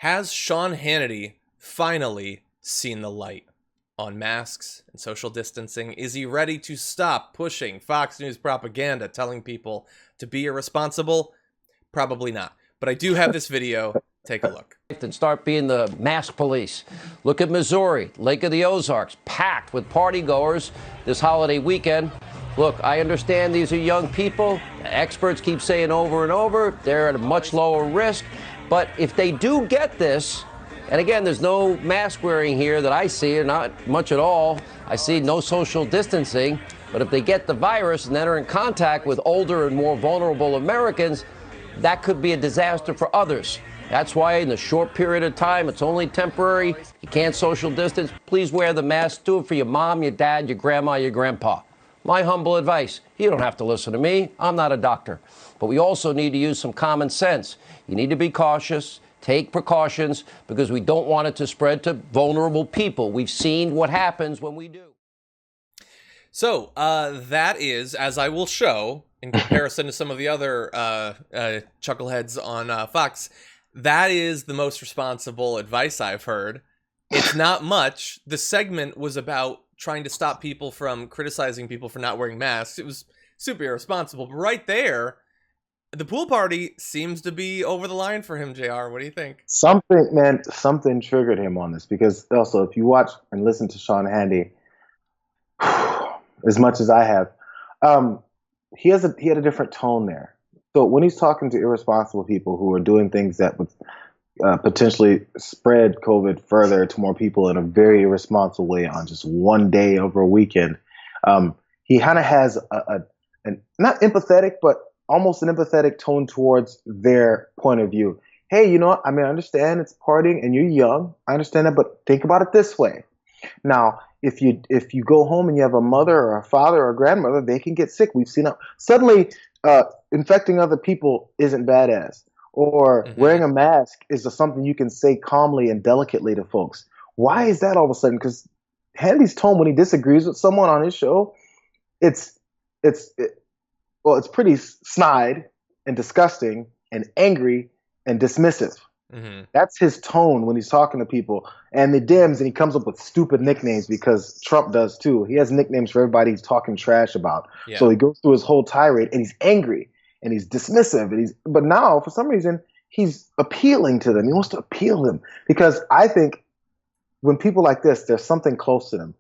Has Sean Hannity finally seen the light on masks and social distancing? Is he ready to stop pushing Fox News propaganda, telling people to be irresponsible? Probably not. But I do have this video. Take a look. And start being the mask police. Look at Missouri, Lake of the Ozarks, packed with partygoers this holiday weekend. Look, I understand these are young people. Experts keep saying over and over they're at a much lower risk. But if they do get this, and again, there's no mask wearing here that I see, not much at all. I see no social distancing. But if they get the virus and then are in contact with older and more vulnerable Americans, that could be a disaster for others. That's why in the short period of time, it's only temporary. You can't social distance. Please wear the mask. Do it for your mom, your dad, your grandma, your grandpa. My humble advice. You don't have to listen to me. I'm not a doctor. But we also need to use some common sense. You need to be cautious, take precautions, because we don't want it to spread to vulnerable people. We've seen what happens when we do. So that is, as I will show, in comparison to some of the other chuckleheads on Fox, that is the most responsible advice I've heard. It's not much. The segment was about trying to stop people from criticizing people for not wearing masks. It was super irresponsible. But right there, the pool party seems to be over the line for him, JR. What do you think? Something triggered him on this, because also if you watch and listen to Sean Hannity, as much as I have, he had a different tone there. So when he's talking to irresponsible people who are doing things that would potentially spread COVID further to more people in a very irresponsible way on just one day over a weekend, he kind of has an not empathetic, but almost an empathetic tone towards their point of view. Hey, you know what? I mean, I understand it's partying and you're young. I understand that, but think about it this way. Now, if you go home and you have a mother or a father or a grandmother, they can get sick. We've seen suddenly infecting other people isn't badass, or wearing a mask is something you can say calmly and delicately to folks. Why is that all of a sudden? Because Hannity's tone when he disagrees with someone on his show, it's pretty snide and disgusting and angry and dismissive. That's his tone when he's talking to people. And the Dems, and he comes up with stupid nicknames because Trump does too. He has nicknames for everybody he's talking trash about. Yeah. So he goes through his whole tirade and he's angry and he's dismissive. But now, for some reason, he's appealing to them. He wants to appeal them, because I think when people like this, there's something close to them.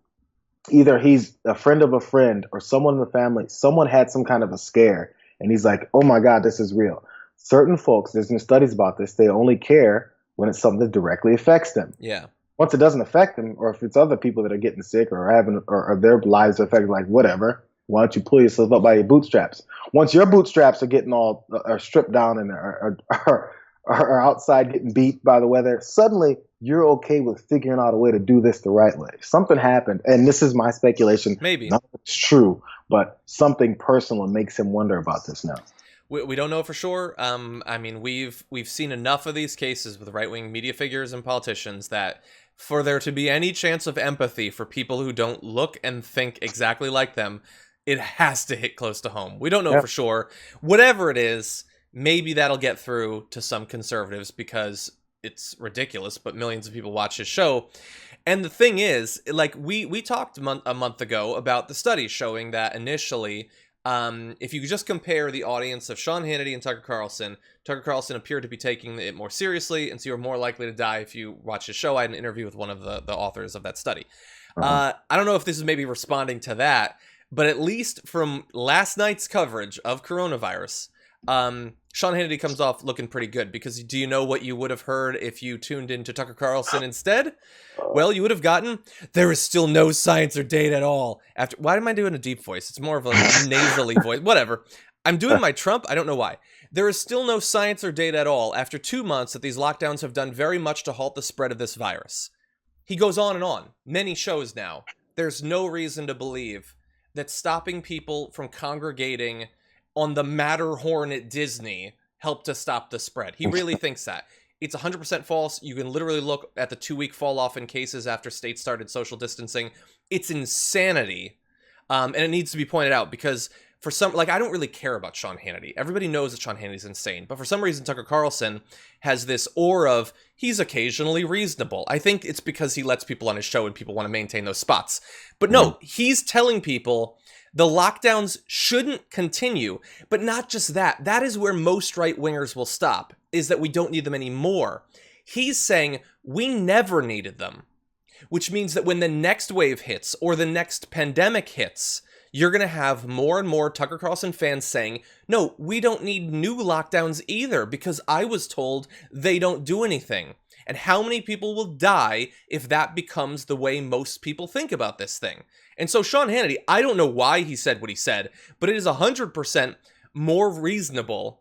Either he's a friend of a friend or someone in the family. Someone had some kind of a scare and he's like, oh my God, this is real. Certain folks, there's been studies about this, they only care when it's something that directly affects them. Yeah. Once it doesn't affect them, or if it's other people that are getting sick or having or their lives are affected, like whatever, why don't you pull yourself up by your bootstraps? Once your bootstraps are getting all are stripped down and are outside getting beat by the weather, suddenly you're okay with figuring out a way to do this the right way. Something happened, and this is my speculation. Maybe. None of it's true, but something personal makes him wonder about this now. We don't know for sure. I mean, we've seen enough of these cases with right-wing media figures and politicians that for there to be any chance of empathy for people who don't look and think exactly like them, it has to hit close to home. We don't know for sure. Whatever it is, maybe that'll get through to some conservatives because it's ridiculous, but millions of people watch his show. And the thing is, like we talked a month ago about the study showing that initially, if you just compare the audience of Sean Hannity and Tucker Carlson appeared to be taking it more seriously, and so you're more likely to die if you watch his show. I had an interview with one of the authors of that study. I don't know if this is maybe responding to that, but at least from last night's coverage of coronavirus, Sean Hannity comes off looking pretty good, because do you know what you would have heard if you tuned into Tucker Carlson instead? Well, you would have gotten, there is still no science or data at all. Why am I doing a deep voice? It's more of a nasally voice. Whatever. I'm doing my Trump. I don't know why. There is still no science or data at all after 2 months that these lockdowns have done very much to halt the spread of this virus. He goes on and on. Many shows now. There's no reason to believe that stopping people from congregating on the Matterhorn at Disney helped to stop the spread. He really thinks that. It's 100% false. You can literally look at the 2-week fall off in cases after states started social distancing. It's insanity. And it needs to be pointed out, because for some, like, I don't really care about Sean Hannity. Everybody knows that Sean Hannity's insane, but for some reason Tucker Carlson has this aura of he's occasionally reasonable. I think it's because he lets people on his show and people want to maintain those spots. But no, he's telling people the lockdowns shouldn't continue. But not just that. That is where most right-wingers will stop, is that we don't need them anymore. He's saying we never needed them, which means that when the next wave hits or the next pandemic hits, you're going to have more and more Tucker Carlson fans saying, no, we don't need new lockdowns either, because I was told they don't do anything. And how many people will die if that becomes the way most people think about this thing? And so Sean Hannity, I don't know why he said what he said, but it is 100% more reasonable,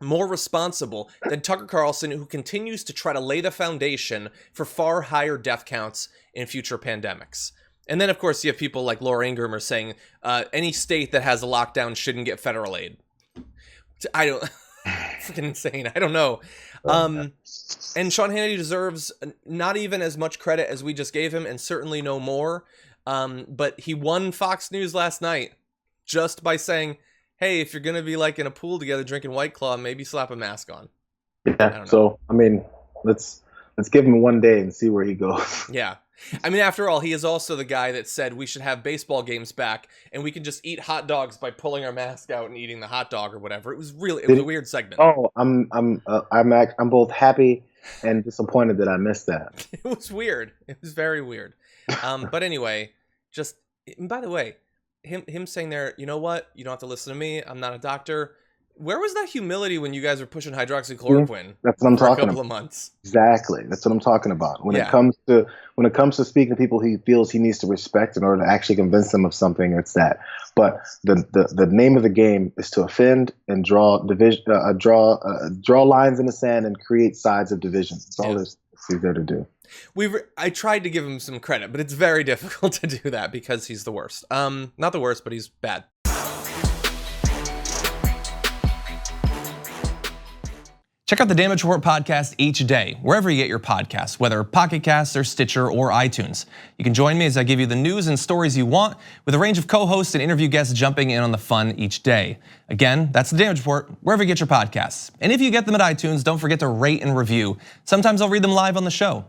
more responsible than Tucker Carlson, who continues to try to lay the foundation for far higher death counts in future pandemics. And then, of course, you have people like Laura Ingraham are saying any state that has a lockdown shouldn't get federal aid. I don't... freaking insane. I don't know. And Sean Hannity deserves not even as much credit as we just gave him, and certainly no more. But he won Fox News last night just by saying, hey, if you're going to be like in a pool together drinking White Claw, maybe slap a mask on. Yeah, so, I mean, let's give him one day and see where he goes. Yeah. I mean, after all, he is also the guy that said we should have baseball games back and we can just eat hot dogs by pulling our mask out and eating the hot dog or whatever. It was a weird segment. Oh, I'm both happy and disappointed that I missed that. It was weird. It was very weird. But anyway, by the way, him saying there, you know what? You don't have to listen to me. I'm not a doctor. Where was that humility when you guys were pushing hydroxychloroquine? That's what I'm talking about. A couple of months. Exactly. That's what I'm talking about. When it comes to speaking to people he feels he needs to respect in order to actually convince them of something, it's that. But the name of the game is to offend and draw lines in the sand and create sides of division. That's all he's there to do. I tried to give him some credit, but it's very difficult to do that because he's the worst. Not the worst, but he's bad. Check out the Damage Report podcast each day, wherever you get your podcasts, whether Pocket Casts or Stitcher or iTunes. You can join me as I give you the news and stories you want, with a range of co-hosts and interview guests jumping in on the fun each day. Again, that's the Damage Report, wherever you get your podcasts. And if you get them at iTunes, don't forget to rate and review. Sometimes I'll read them live on the show.